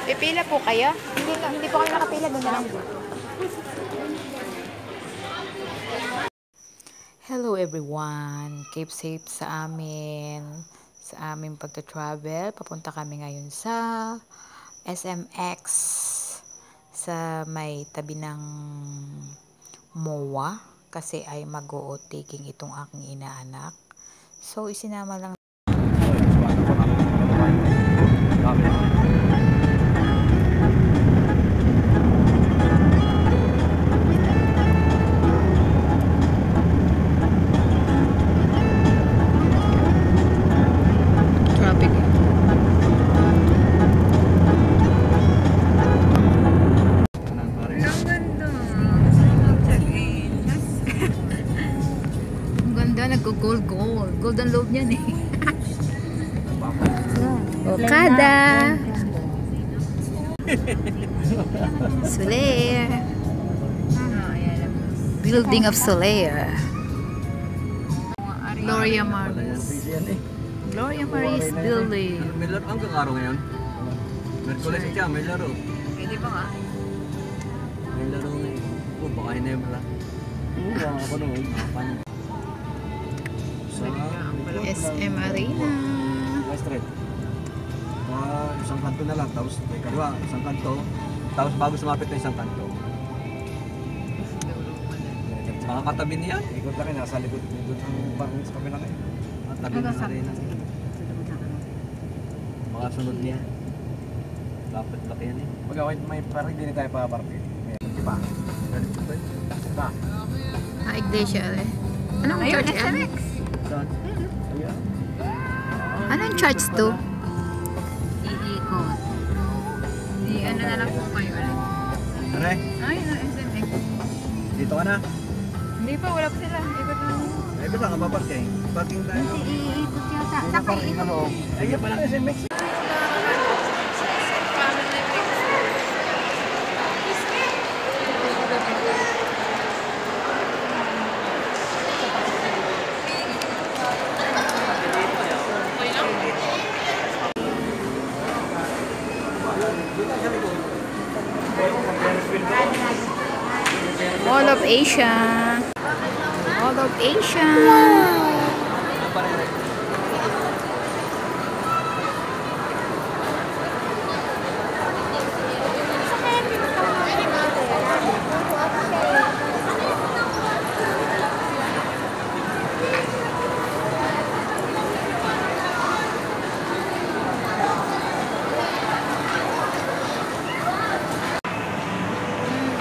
Pipila po kayo? Hindi po kayo nakapila. Doon na lang po. Hello everyone! Keep safe sa aming pagta-travel. Papunta kami ngayon sa SMX sa may tabi ng MOA kasi ay mag-o-taking itong aking inaanak. So isinama lang nagko-gold. Gold ang loob niyan eh. Okada. Solaire. Building of Solaire. Gloria Maris. Gloria Maris Building. May laro ang kakaro ngayon. Merkulis siya, may laro. Pwede ba nga? May laro ngayon. Baka hinebra. Baka ako naman. SM Arena. Straight. Isang kanto na lang, tapos may kaliwa, isang kanto, tapos bago sumapit na isang kanto. Makakatabi niya. Ikot lang yun, nasa likod ng parang sa kabila kayo. Tabi ng arena. Baka sunod niya. Dapat laki yan eh. Pag-awit may parang hindi tayo paparapin. Diba? Diba? Iglesia eh. Anong church yan? Saan? Anong church to? Iikot. Ano na lang po kayo ulit. Are? Ay, SMX. Dito ka na? Hindi pa, wala pa sila. Ikot na lang. Ay, basta nga paparking. Parking tayo. Iikot yata. Saan parking na loob? Ay, yan pala SMX. Mall of Asia. Mall of Asia.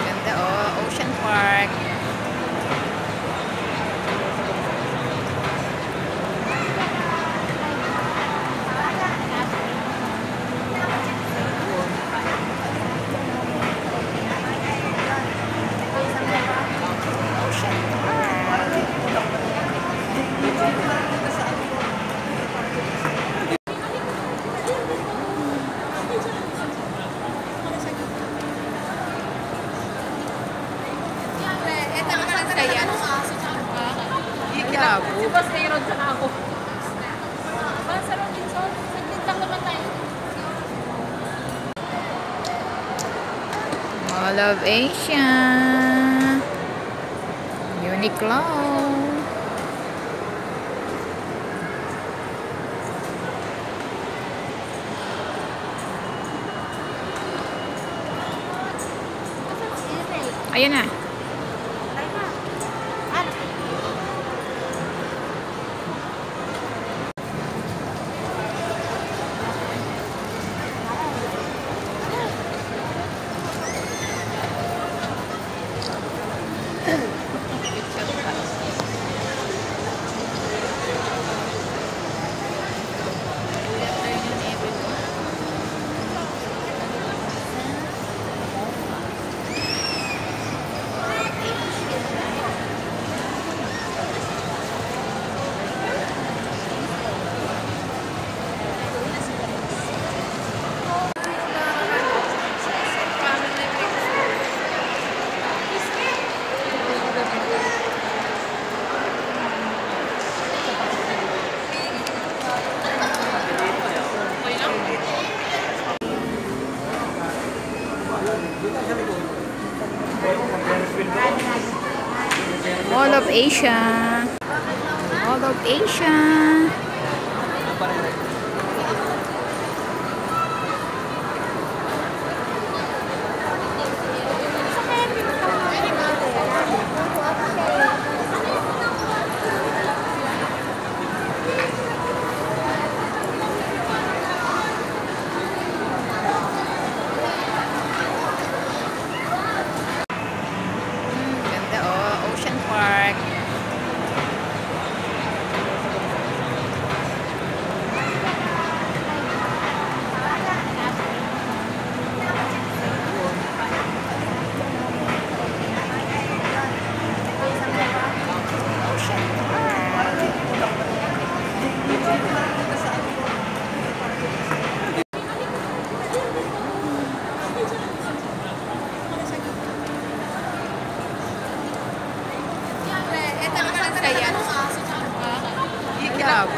Ganda oh, Ocean Park. Bas mayroon sa ako. Basta ron din so. Saglit lang naman tayo. Mall of Asia. Uniqlo. Ayun na. Mall of Asia. Mall of Asia. Ganda oh, Ocean Park.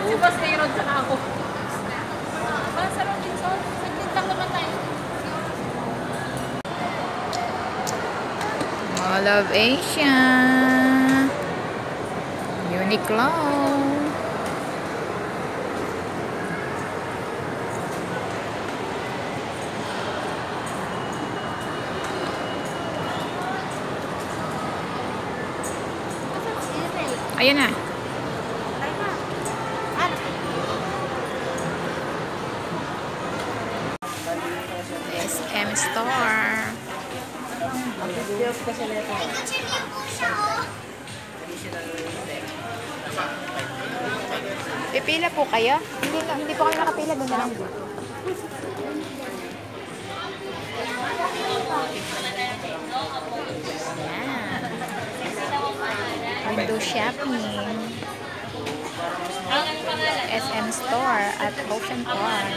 Si Boss Aaron tsaka ako. Parang sa Robinson. Saglit lang naman tayo. Mall of Asia. Uniqlo. Ayan na. SM Store. Pipila po kayo? Hindi po kami nakapila. Doon na lang po. Yan. Window shopping. SM Store at Ocean Park.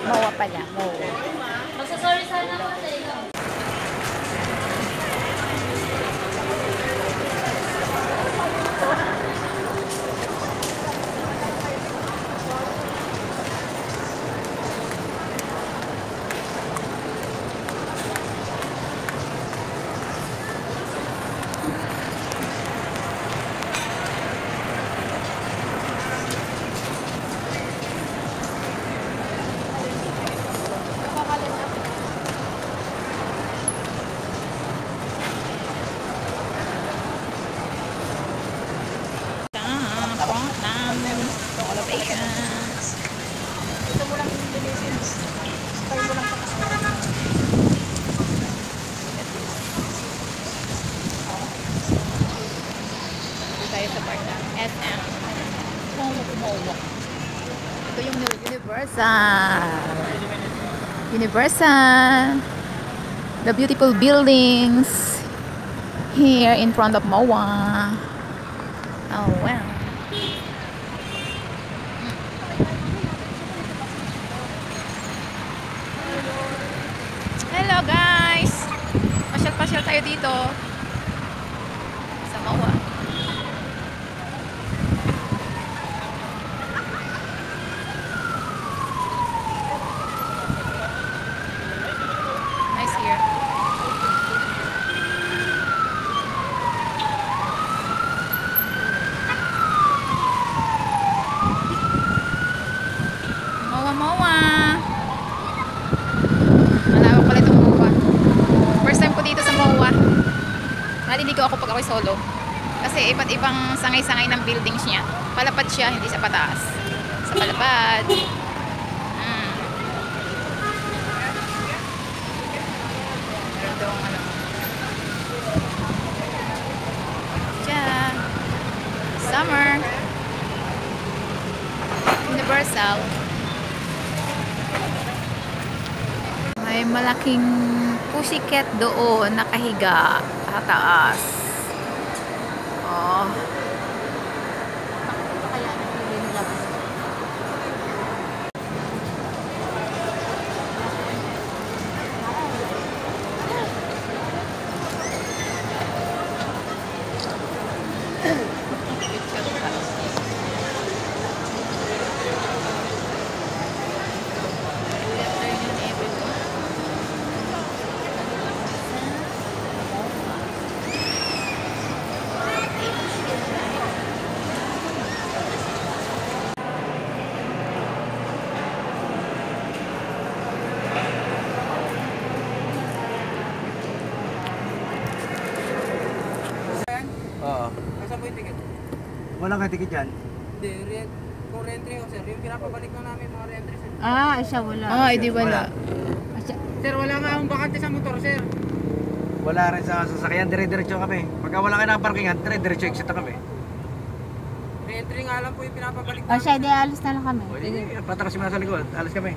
MOA pala. MOA. Magsasorry sana ako sa iyo. Mall of Asia. Ito mo lang yung Indonesians. Tayo mo lang pa. Dito tayo sa part ng SM. MOA. Ito yung Universal. Universal. The beautiful buildings here in front of MOA. Oh wow. Hello guys. Pasyal-pasyal tayo dito sa MOA. Nice here. MOA. Malawak pala itong MOA. First time ko dito sa MOA. Naliligaw ako pag ako'y solo. Kasi iba't ibang sangay-sangay ng buildings niya. Palapad siya, hindi sa pataas. Sa palapad. Ito ang ano. Diyan. Summer. Universal. May malaking pussycat doon nakahiga sa taas. Oh. Kaya napili nila. may ticket. Wala kang ticket dyan? Hindi, kung re-entry ho sir, yung pinapabalik na namin mga re-entry sir. Ah, siya wala. Edi wala. Sir, wala nga akong bakante sa motor sir. Wala rin sa sasakyan, dire-diretso kami. Pagka wala ka ng parkingan, dire-diretso exit na kami. Re-entry nga lang po yung pinapabalik O namin. siya, di alis na lang kami. O, patras yung nasa likod, alas kami.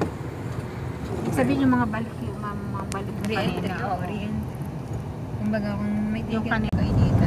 Sabihin yung mga balik yung mga balik Re-entry. kanina. Oo, re-entry. Kumbaga kung may Yung ticket kanina. kayo dito.